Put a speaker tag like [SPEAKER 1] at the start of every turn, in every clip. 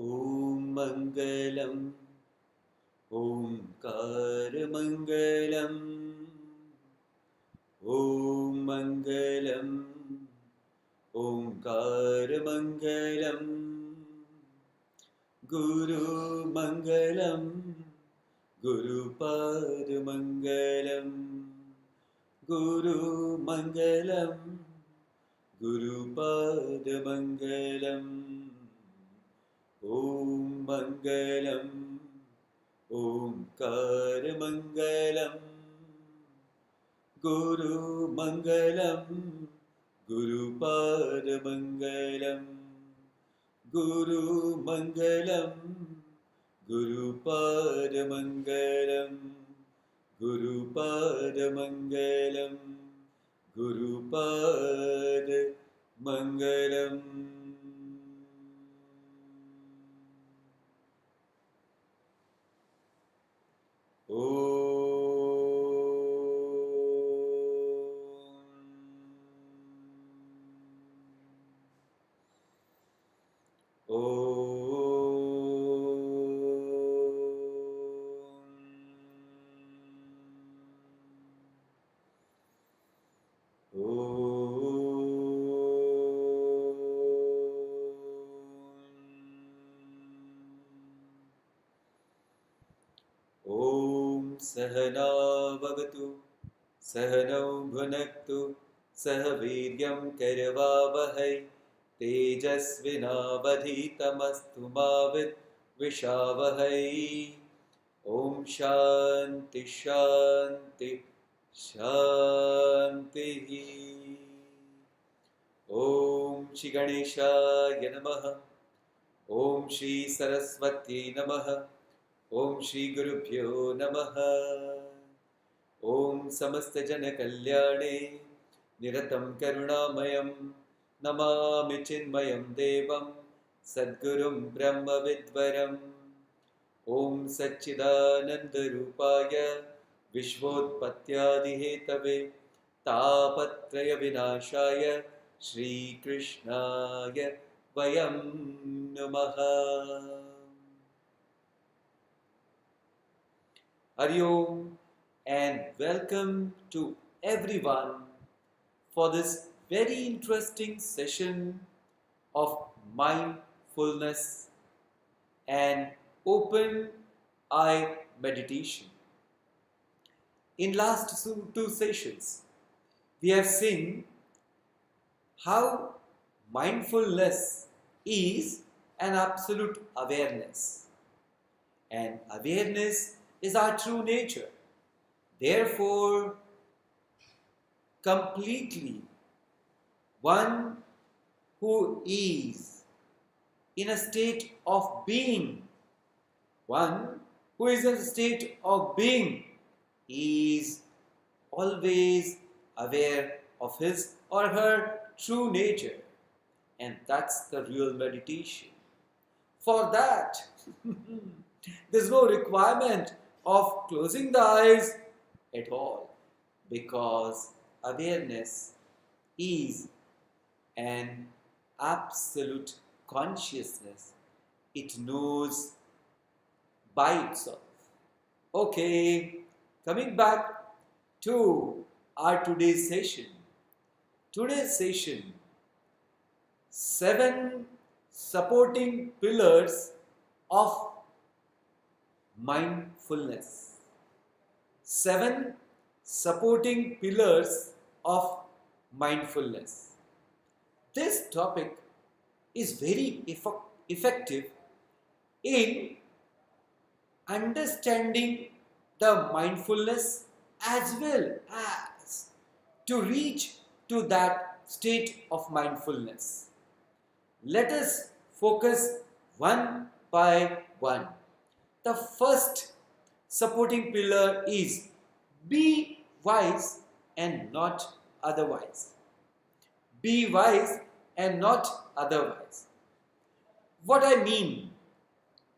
[SPEAKER 1] ॐ मङ्गलम् ओङ्कारमङ्गलम् ॐ मङ्गलम् ओङ्कारमङ्गलम् गुरुमङ्गलम् गुरुपादमङ्गलम् गुरुमङ्गलम् गुरुपादमङ्गलम् ॐ मङ्गलम् ओङ्कारमङ्गलम् गुरुमङ्गलम् गुरुपादमङ्गलम् गुरुमङ्गलम् गुरुपादमङ्गलम् गुरुपादमङ्गलम् गुरुपादमङ्गलम् ॐ सहना भवतु सहनौ भुनक्तु सह वीर्यं करवावहै तेजस्विनावधीतमस्तु मा विद्विषावहै ॐ शान्ति शान्ति शान्तिः ॐ श्री गणेशाय नमः ॐ श्री सरस्वत्यै नमः ॐ श्री गुरुभ्यो नमः ॐ समस्तजनकल्याणे निरतं करुणामयं नमामि चिन्मयं देवं सद्गुरुं ब्रह्मविद्वरम् ॐ सच्चिदानन्दरूपाय विश्वोत्पत्त्यादिहेतवे तापत्रयविनाशाय श्रीकृष्णाय वयं नमः। Hari Om and welcome to everyone for this very interesting session of mindfulness and open eye meditation. In last two sessions, we have seen how mindfulness is an absolute awareness, and awareness is our true nature. Therefore, completely one who is in a state of being, one who is in a state of being is always aware of his or her true nature, and that's the real meditation. For that, there's no requirement of closing the eyes at all, because awareness is an absolute consciousness. It knows by itself. Okay, coming back to our today's session. Today's session, 7 supporting pillars of mindfulness. 7 supporting pillars of mindfulness. This topic is very effective in understanding the mindfulness as well as to reach to that state of mindfulness. Let us focus one by one. The first supporting pillar is be wise and not otherwise. Be wise and not otherwise. What I mean?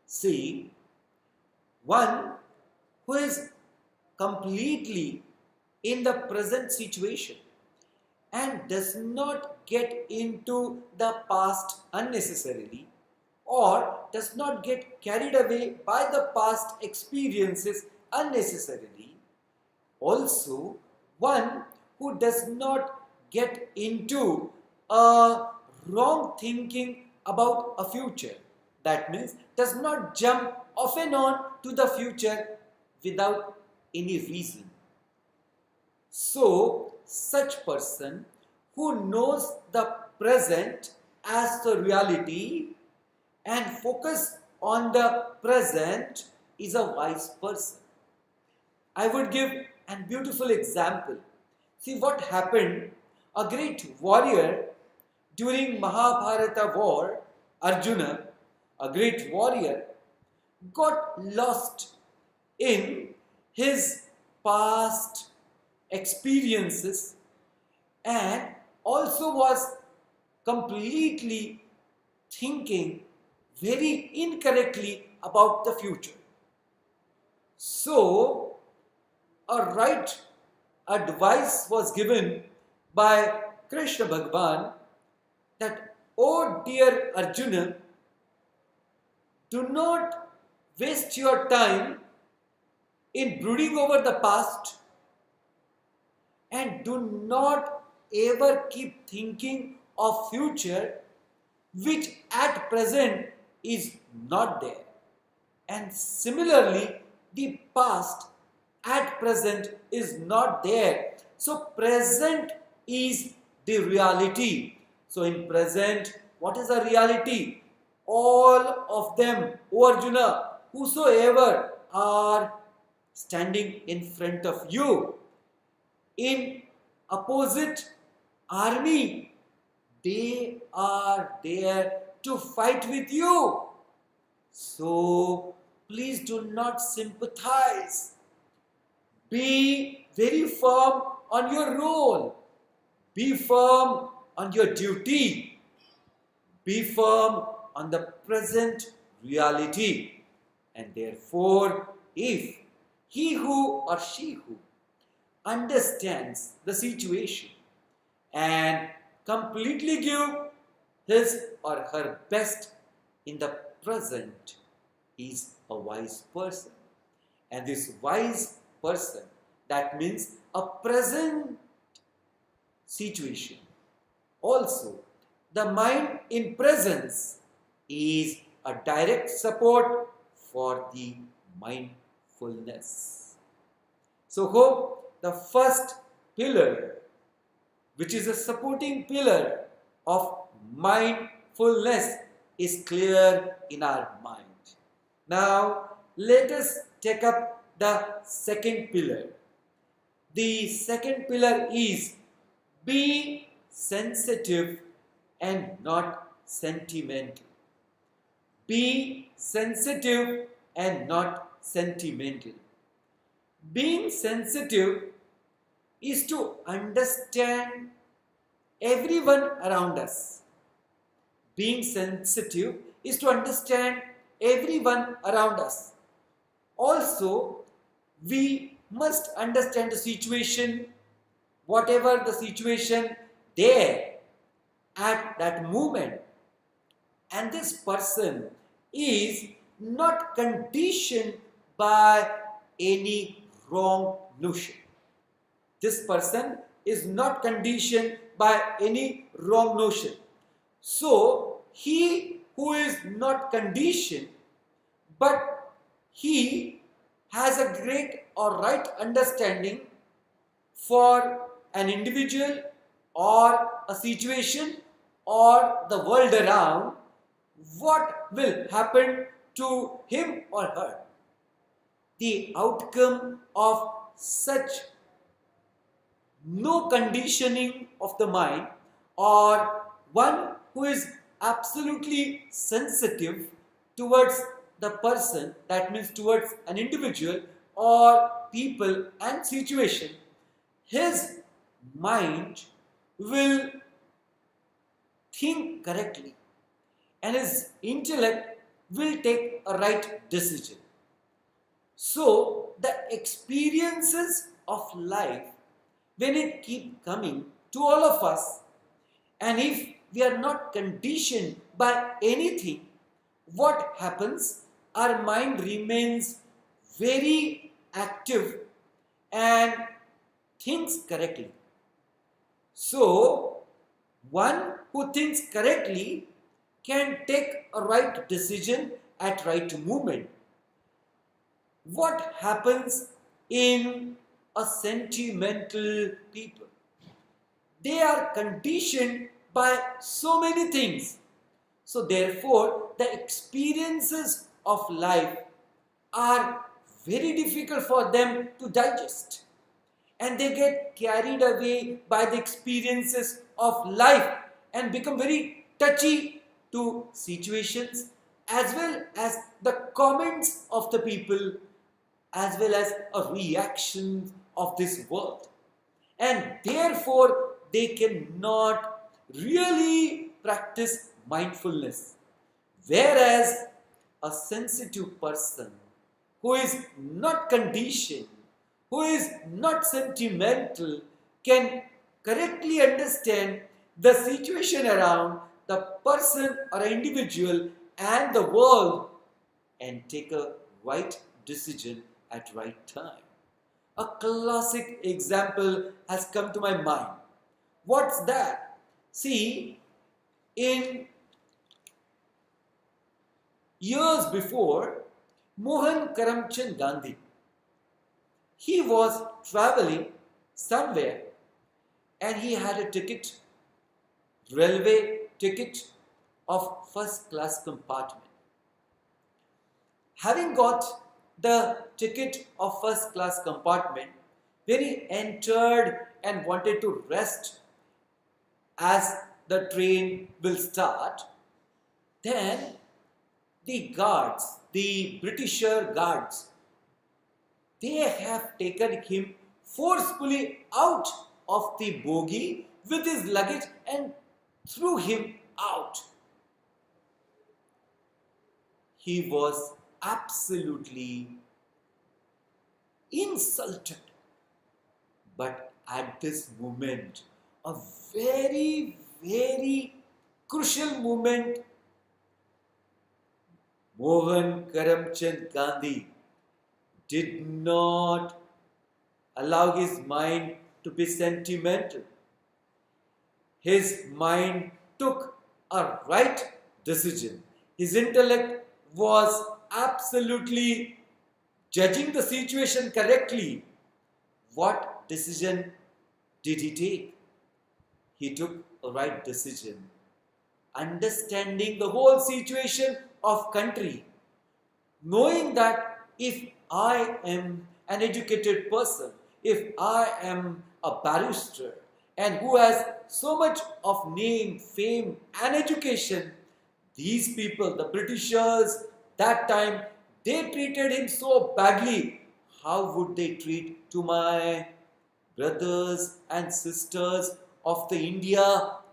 [SPEAKER 1] See, one who is completely in the present situation and does not get into the past unnecessarily or does not get carried away by the past experiences unnecessarily. Also, one who does not get into a wrong thinking about a future. That means does not jump off and on to the future without any reason. So, such person who knows the present as the reality and focus on the present is a wise person. I would give a beautiful example. See what happened. A great warrior during Mahabharata war, Arjuna, a great warrior, got lost in his past experiences and also was completely thinking very incorrectly about the future. So, a right advice was given by Krishna Bhagavan that, oh dear Arjuna, do not waste your time in brooding over the past and do not ever keep thinking of future which at present is not there. And similarly, the past at present is not there. So present is the reality. So in present, what is the reality? All of them, O Arjuna, whosoever are standing in front of you, in opposite army, they are there to fight with you. So please do not sympathize. Be very firm on your role. Be firm on your duty. Be firm on the present reality. And therefore, if he who or she who understands the situation and completely give his or her best in the present is a wise person. And this wise person, that means a present situation. Also, the mind in presence is a direct support for the mindfulness. So hope the first pillar, which is a supporting pillar of mindfulness, is clear in our mind. Now, let us take up the second pillar. The second pillar is be sensitive and not sentimental. Be sensitive and not sentimental. Being sensitive is to understand everyone around us. Being sensitive is to understand everyone around us. Also, we must understand the situation, whatever the situation there at that moment. And this person is not conditioned by any wrong notion. This person is not conditioned by any wrong notion. So, he who is not conditioned, but he has a great or right understanding for an individual or a situation or the world around, what will happen to him or her. The outcome of such no conditioning of the mind, or one who is absolutely sensitive towards the person, that means towards an individual or people and situation, his mind will think correctly and his intellect will take a right decision. So the experiences of life, when it keep coming to all of us, and if we are not conditioned by anything, what happens? Our mind remains very active and thinks correctly. So, one who thinks correctly can take a right decision at right moment. What happens in a sentimental people? They are conditioned by so many things. So therefore, the experiences of life are very difficult for them to digest. And they get carried away by the experiences of life and become very touchy to situations as well as the comments of the people as well as a reaction of this world. And therefore, they cannot really practice mindfulness. Whereas a sensitive person who is not conditioned, who is not sentimental, can correctly understand the situation around the person or individual and the world and take a right decision at right time. A classic example has come to my mind. What's that? See, in years before, Mohan Karamchand Gandhi, he was traveling somewhere and he had a ticket, railway ticket of first class compartment. Having got the ticket of first class compartment, when he entered and wanted to rest as the train will start, then the guards, the Britisher guards, they have taken him forcefully out of the bogie with his luggage and threw him out. He was absolutely insulted. But at this moment, a very, very crucial moment, Mohan Karamchand Gandhi did not allow his mind to be sentimental. His mind took a right decision. His intellect was absolutely judging the situation correctly. What decision did he take? He took a right decision. Understanding the whole situation of country, knowing that if I am an educated person, if I am a barrister and who has so much of name, fame and education, these people, the Britishers, that time, they treated him so badly. How would they treat to my brothers and sisters of the India,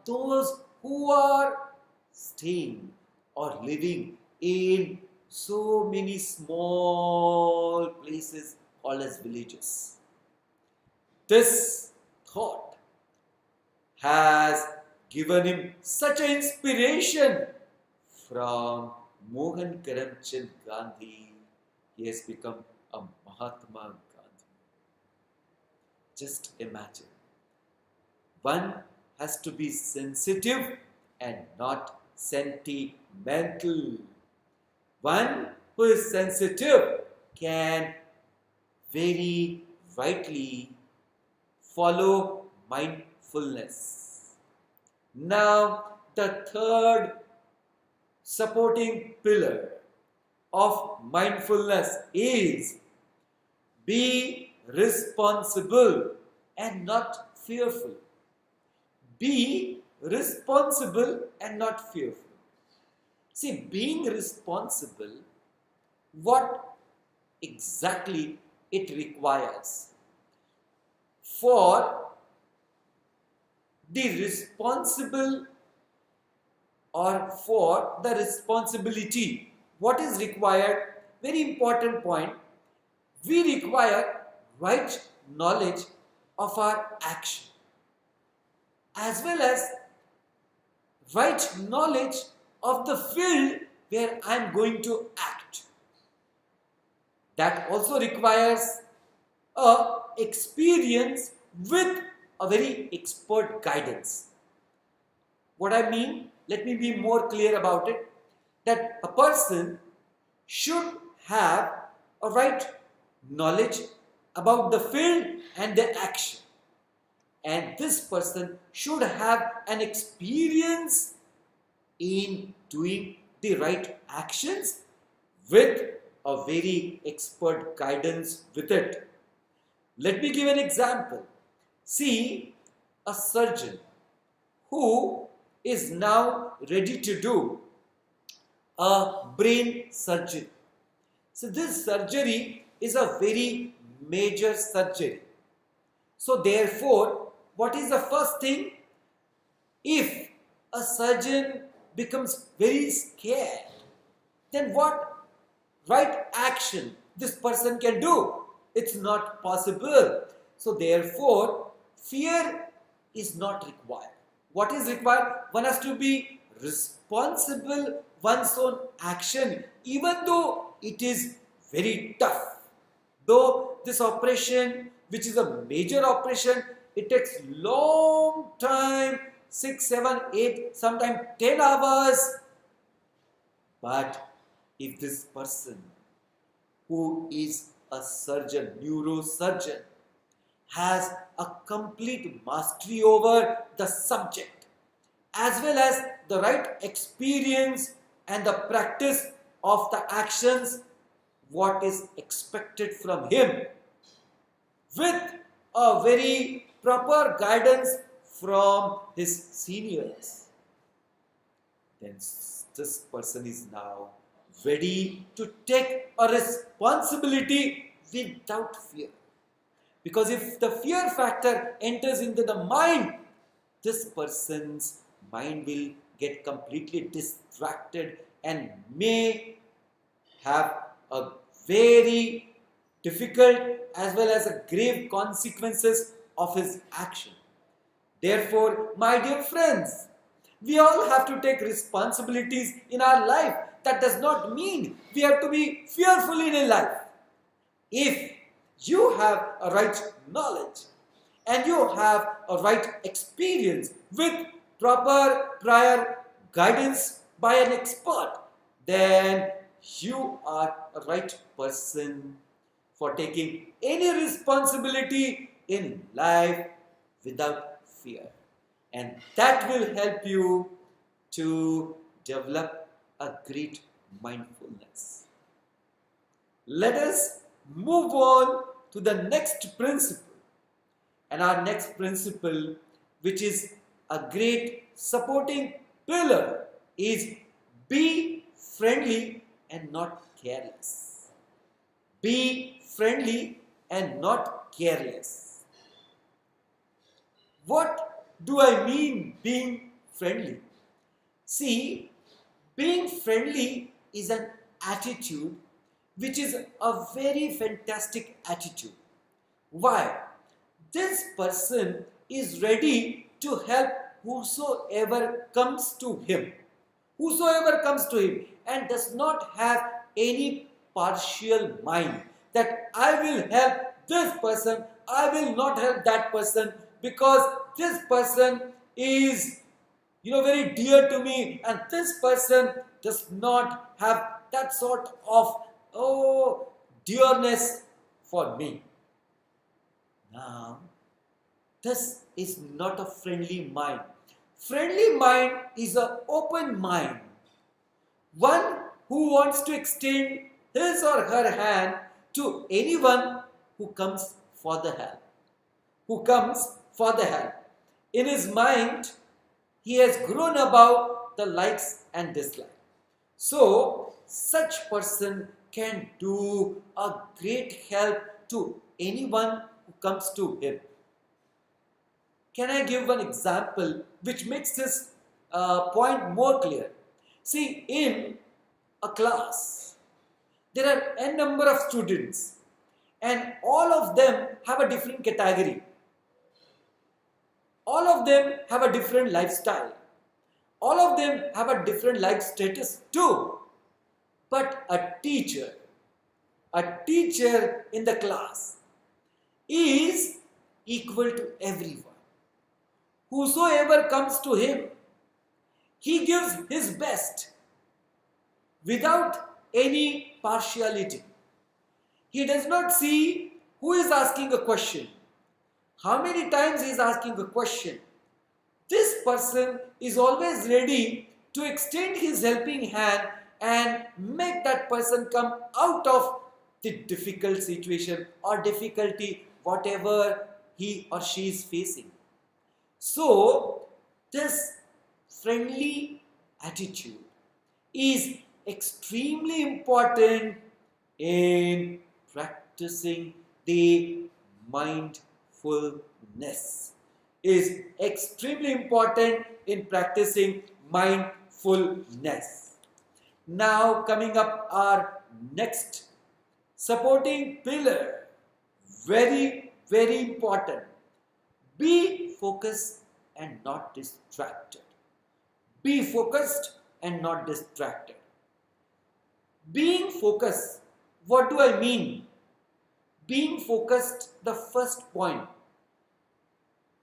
[SPEAKER 1] those who are staying or living in so many small places called as villages? This thought has given him such an inspiration. From Mohan Karamchand Gandhi, he has become a Mahatma Gandhi. Just imagine. One has to be sensitive and not sentimental. One who is sensitive can very rightly follow mindfulness. Now, the third supporting pillar of mindfulness is be responsible and not fearful. Be responsible and not fearful. See, being responsible, what exactly it requires? For the responsible or for the responsibility, what is required? Very important point. We require right knowledge of our action as well as right knowledge of the field where I am going to act. That also requires a experience with a very expert guidance. What I mean, let me be more clear about it, that a person should have a right knowledge about the field and the action. And this person should have an experience in doing the right actions with a very expert guidance with it. Let me give an example. See, a surgeon who is now ready to do a brain surgery. So this surgery is a very major surgery. So therefore, what is the first thing? If a surgeon becomes very scared, then what right action this person can do? It's not possible. So therefore, fear is not required. What is required? One has to be responsible one's own action, even though it is very tough. Though this operation, which is a major operation, it takes long time, 6, 7, 8, sometimes 10 hours. But if this person who is a surgeon, neurosurgeon, has a complete mastery over the subject, as well as the right experience and the practice of the actions, what is expected from him, with a very proper guidance from his seniors, then this person is now ready to take a responsibility without fear. Because if the fear factor enters into the mind, this person's mind will get completely distracted and may have a very difficult as well as a grave consequences of his action. Therefore, my dear friends, we all have to take responsibilities in our life. That does not mean we have to be fearful in life. If you have a right knowledge and you have a right experience with proper prior guidance by an expert, then you are a right person for taking any responsibility in life without fear. And that will help you to develop a great mindfulness. Let us move on to the next principle. And our next principle, which is a great supporting pillar, is be friendly and not careless. Be friendly and not careless. What do I mean being friendly? See, being friendly is an attitude which is a very fantastic attitude. Why? This person is ready to help whosoever comes to him. Whosoever comes to him, and does not have any partial mind that I will help this person, I will not help that person because this person is very dear to me and this person does not have that sort of dearness for me. Now, this is not a friendly mind. Friendly mind is an open mind. One who wants to extend his or her hand to anyone who comes for the help. Who comes for the help. In his mind, he has grown above the likes and dislikes. So, such person can do a great help to anyone who comes to him. Can I give one example which makes this point more clear? See, in a class, there are n number of students and all of them have a different category. All of them have a different lifestyle. All of them have a different life status too. But a teacher in the class is equal to everyone. Whosoever comes to him, he gives his best without any partiality. He does not see who is asking a question, how many times he is asking a question. This person is always ready to extend his helping hand and make that person come out of the difficult situation or difficulty, whatever he or she is facing. So, this friendly attitude is extremely important in practicing the mindfulness. Is extremely important in practicing mindfulness. Now coming up our next supporting pillar, very important. Be focused and not distracted. Be focused and not distracted. Being focused, what do I mean? Being focused, the first point.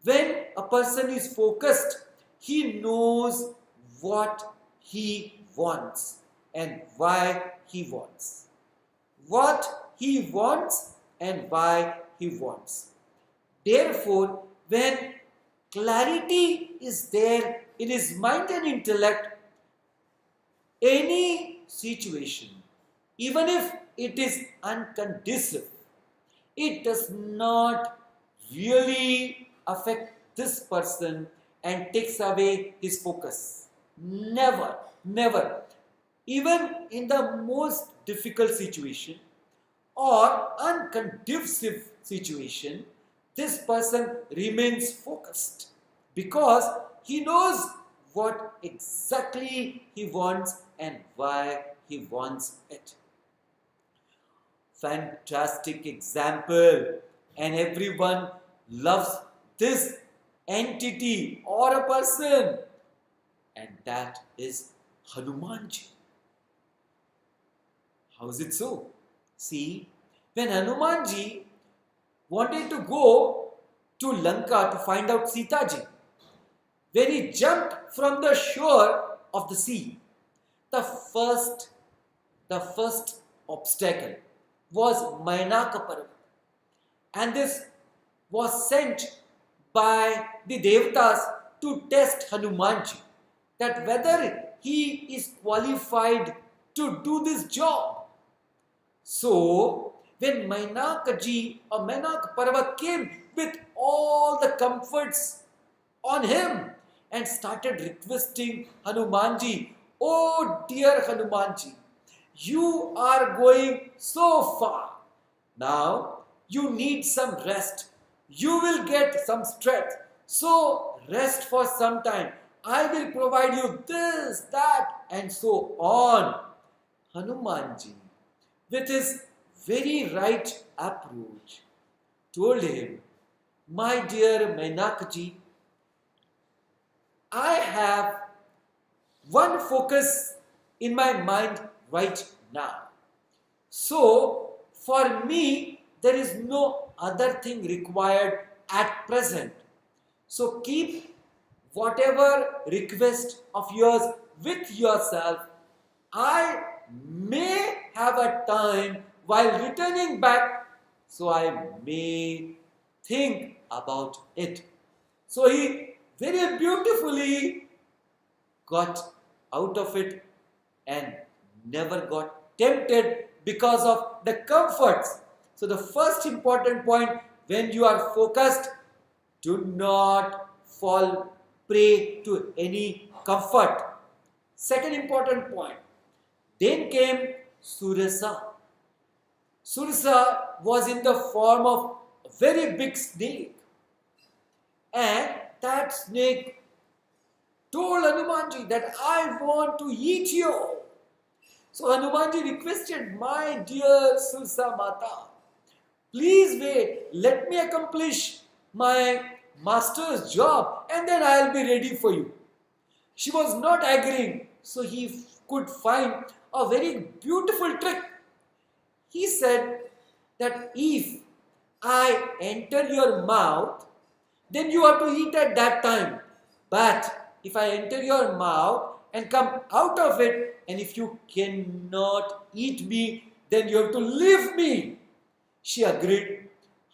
[SPEAKER 1] When a person is focused, he knows what he wants and why he wants. What he wants and why he wants. Therefore, when clarity is there in his mind and intellect, any situation, even if it is unconducive, it does not really affect this person and takes away his focus. Never, never. Even in the most difficult situation or unconducive situation, this person remains focused because he knows what exactly he wants and why he wants it. Fantastic example, and everyone loves this entity or a person, and that is Hanumanji. How is it so? See, when Hanumanji wanted to go to Lanka to find out Sitaji, when he jumped from the shore of the sea, the first obstacle was Mainaka Parvat, and this was sent by the Devatas to test Hanumanji, that whether he is qualified to do this job. So, when Mainakaji or Mainaka Parvat came with all the comforts on him and started requesting Hanumanji, "Oh dear Hanumanji, you are going so far. Now you need some rest. You will get some strength. So rest for some time. I will provide you this, that, and so on." Hanumanji, with his very right approach, told him, "My dear Mainakaji, I have one focus in my mind right now. So, for me, there is no other thing required at present. So, keep whatever request of yours with yourself. I may have a time while returning back, so I may think about it." So, he very beautifully got out of it and never got tempted because of the comforts. So the first important point, when you are focused, do not fall prey to any comfort. Second important point, then came Surasa. Surasa was in the form of a very big snake, and that snake told Hanumanji that "I want to eat you." So Hanumanji requested, "My dear Sursa Mata, please wait, let me accomplish my master's job and then I will be ready for you." She was not agreeing, so he could find a very beautiful trick. He said that if I enter your mouth, then you have to eat at that time. But if I enter your mouth and come out of it, and if you cannot eat me, then you have to leave me. She agreed.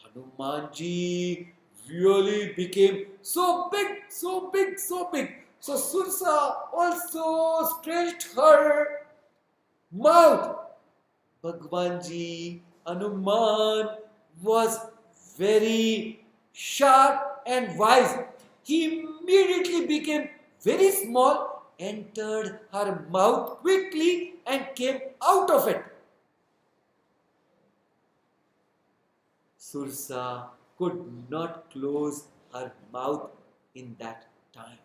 [SPEAKER 1] Hanumanji really became so big, so big, so big. So Sursa also stretched her mouth. Bhagwanji, Hanuman was very sharp and wise. He immediately became very small, entered her mouth quickly and came out of it. Sursa could not close her mouth in that time.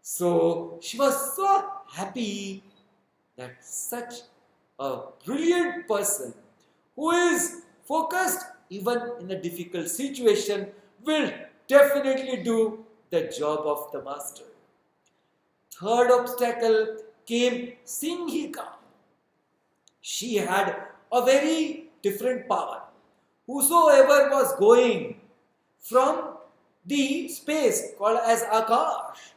[SPEAKER 1] So she was so happy that such a brilliant person who is focused even in a difficult situation will definitely do the job of the master. Third obstacle came Singhika. She had a very different power. Whosoever was going from the space called as Akash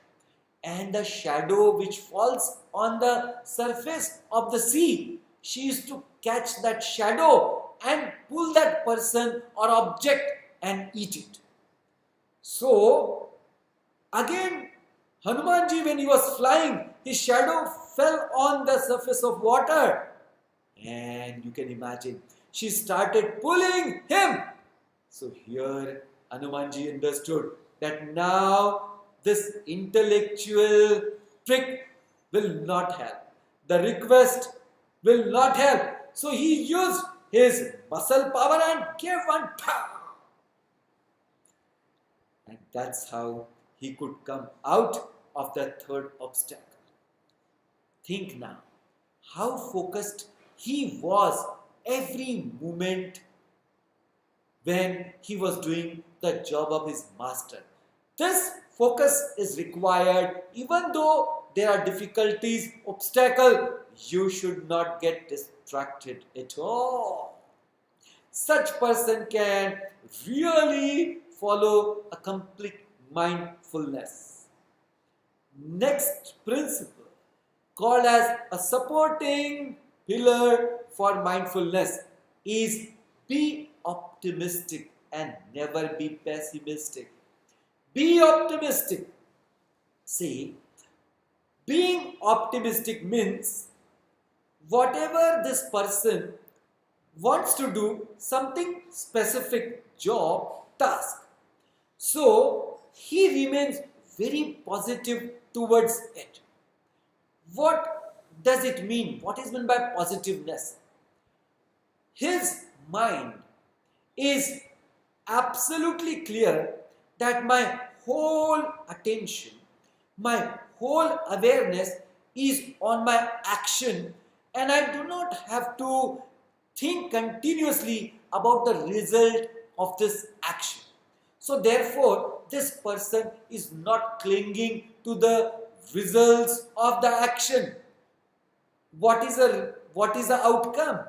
[SPEAKER 1] and the shadow which falls on the surface of the sea, she used to catch that shadow and pull that person or object and eat it. So, again, Hanumanji, when he was flying, his shadow fell on the surface of water. And you can imagine, she started pulling him. So here, Hanumanji understood that now this intellectual trick will not help. The request will not help. So he used his muscle power and gave one pow. And that's how he could come out of the third obstacle. Think now how focused he was every moment when he was doing the job of his master. This focus is required even though there are difficulties, obstacles. You should not get distracted at all. Such person can really follow a complete mindfulness. Next principle, called as a supporting pillar for mindfulness, is be optimistic and never be pessimistic. Be optimistic. See, being optimistic means whatever this person wants to do, something specific, job, task. So, he remains very positive towards it. What does it mean? What is meant by positiveness? His mind is absolutely clear that my whole attention, my whole awareness is on my action, and I do not have to think continuously about the result of this action. So therefore, this person is not clinging to the results of the action. What is the outcome?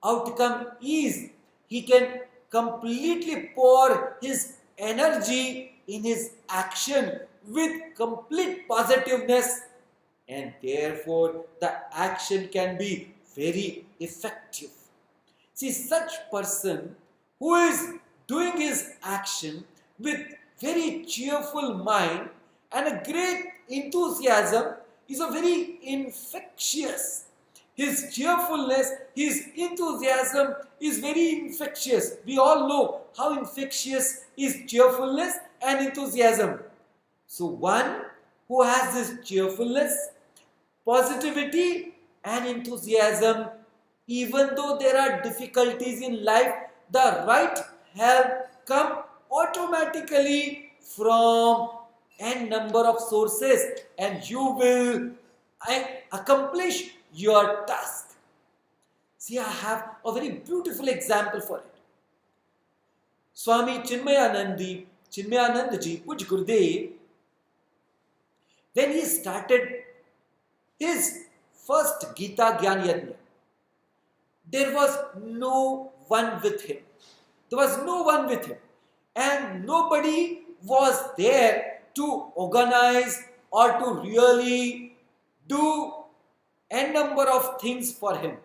[SPEAKER 1] Outcome is he can completely pour his energy in his action with complete positiveness, and therefore the action can be very effective. See, such person who is doing his action with very cheerful mind and a great enthusiasm is a very infectious. His cheerfulness, his enthusiasm is very infectious. We all know how infectious is cheerfulness and enthusiasm. So one who has this cheerfulness, positivity and enthusiasm, even though there are difficulties in life, the right help come automatically from n number of sources, and you will accomplish your task. See, I have a very beautiful example for it. Swami Chinmayanandji, Puj Gurudev, when he started his first Gita Gyan Yajna, there was no one with him. There was no one with him. And nobody was there to organize or to really do n number of things for him.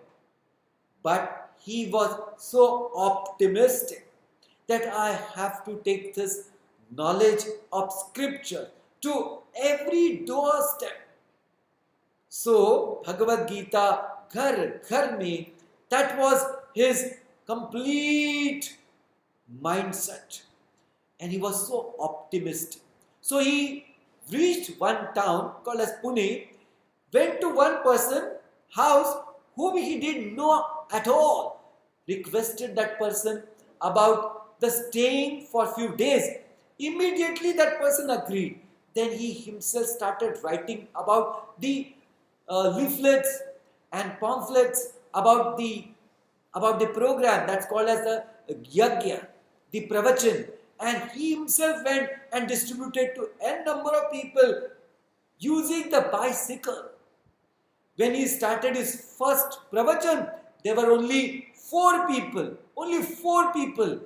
[SPEAKER 1] But he was so optimistic that I have to take this knowledge of scripture to every doorstep. So, Bhagavad Gita, Ghar Ghar Mein, that was his complete mindset. And he was so optimistic. So, he reached one town called as Pune, went to one person's house whom he didn't know at all, requested that person about the staying for a few days. Immediately that person agreed. Then he himself started writing about the leaflets and pamphlets about the program that's called as the Yajna, the Pravachan. And he himself went and distributed to n number of people using the bicycle. When he started his first Pravachan, there were only 4 people,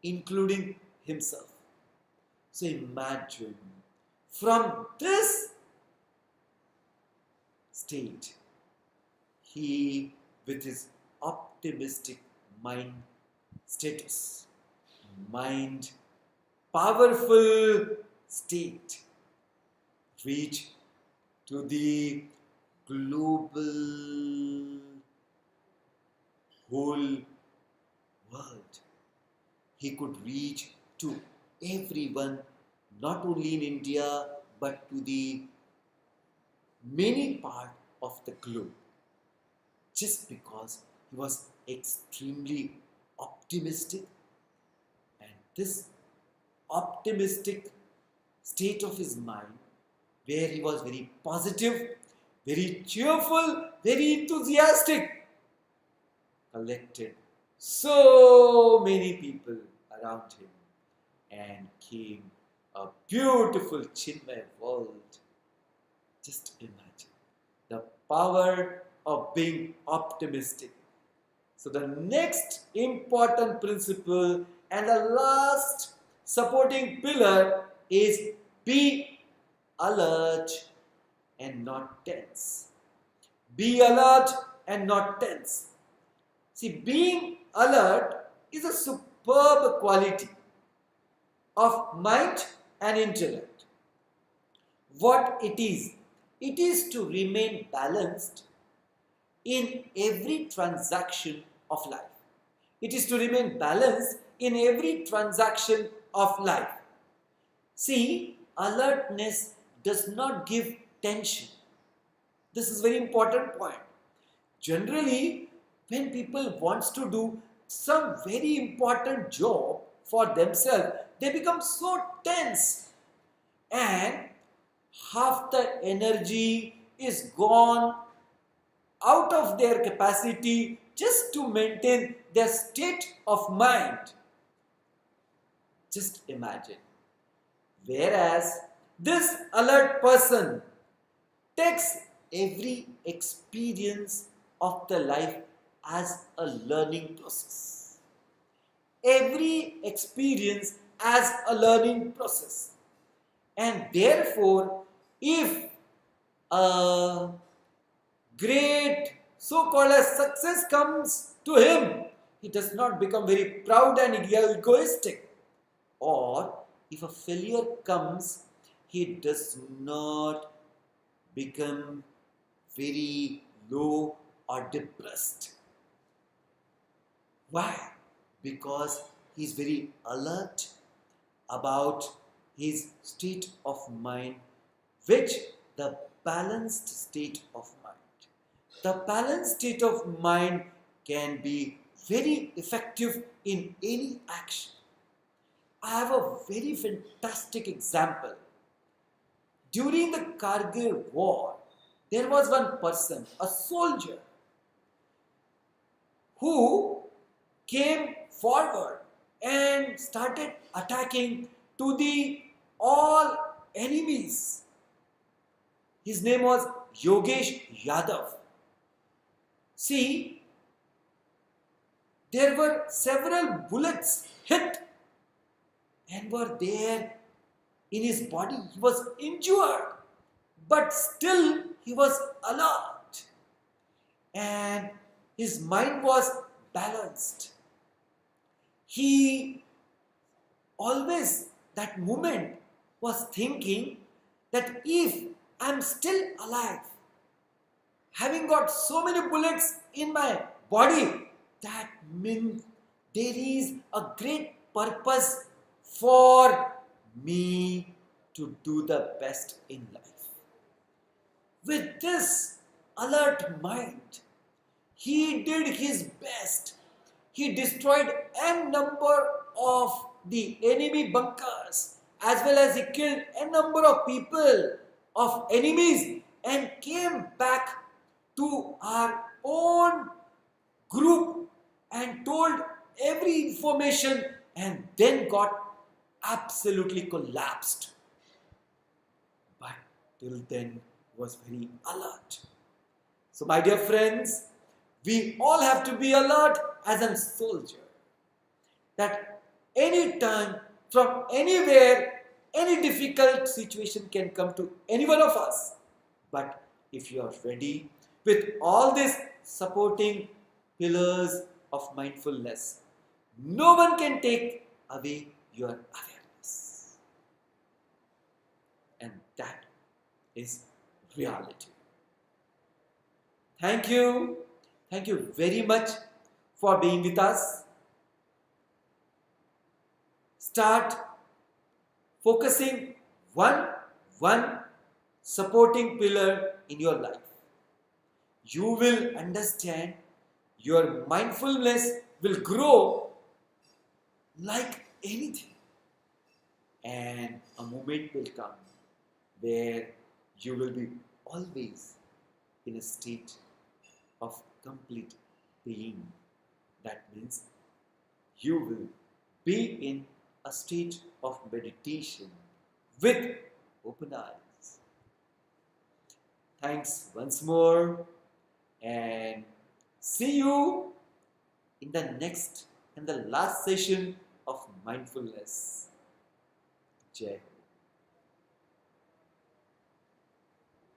[SPEAKER 1] including himself. So imagine, from this state, he, with his optimistic mind status, mind powerful state, reach to the global whole world. He could reach to everyone, not only in India, but to the many part of the globe, just because he was extremely optimistic. And this optimistic state of his mind, where he was very positive, very cheerful, very enthusiastic, collected so many people around him and came a beautiful Chinmay world. Just imagine the power of being optimistic. So the next important principle and the last supporting pillar is be alert and not tense. Be alert and not tense. See, being alert is a superb quality of mind and intellect. What it is to remain balanced in every transaction of life. It is to remain balanced in every transaction of life. See, alertness does not give tension. This is a very important point. Generally, when people wants to do some very important job for themselves, they become so tense and half the energy is gone out of their capacity just to maintain their state of mind. Just imagine. Whereas this alert person takes every experience of the life as a learning process. Every experience as a learning process. And therefore, if a great so-called as success comes to him, he does not become very proud and egoistic. Or if a failure comes, he does not become very low or depressed. Why? Because he is very alert about his state of mind, which the balanced state of mind. The balanced state of mind can be very effective in any action. I have a very fantastic example. During the Kargil war, there was one person, a soldier, who came forward and started attacking to the all enemies. His name was Yogesh Yadav. See, there were several bullets hit and were there in his body. He was injured, but still he was alert and his mind was balanced. He always, that moment, was thinking that if I'm still alive, having got so many bullets in my body, that means there is a great purpose for me to do the best in life. With this alert mind, he did his best. He destroyed n number of the enemy bunkers, as well as he killed n number of people of enemies and came back to our own group and told every information and then got absolutely collapsed. But till then was very alert. So my dear friends, we all have to be alert as a soldier. That any time, from anywhere, any difficult situation can come to any one of us. But if you are ready with all these supporting pillars of mindfulness, no one can take away your awareness. And that is reality. Thank you. Thank you very much for being with us. Start focusing one supporting pillar in your life. You will understand, your mindfulness will grow like anything. And a moment will come where you will be always in a state of complete being. That means you will be in a state of meditation with open eyes. Thanks once more and see you in the next and the last session of mindfulness. Jai.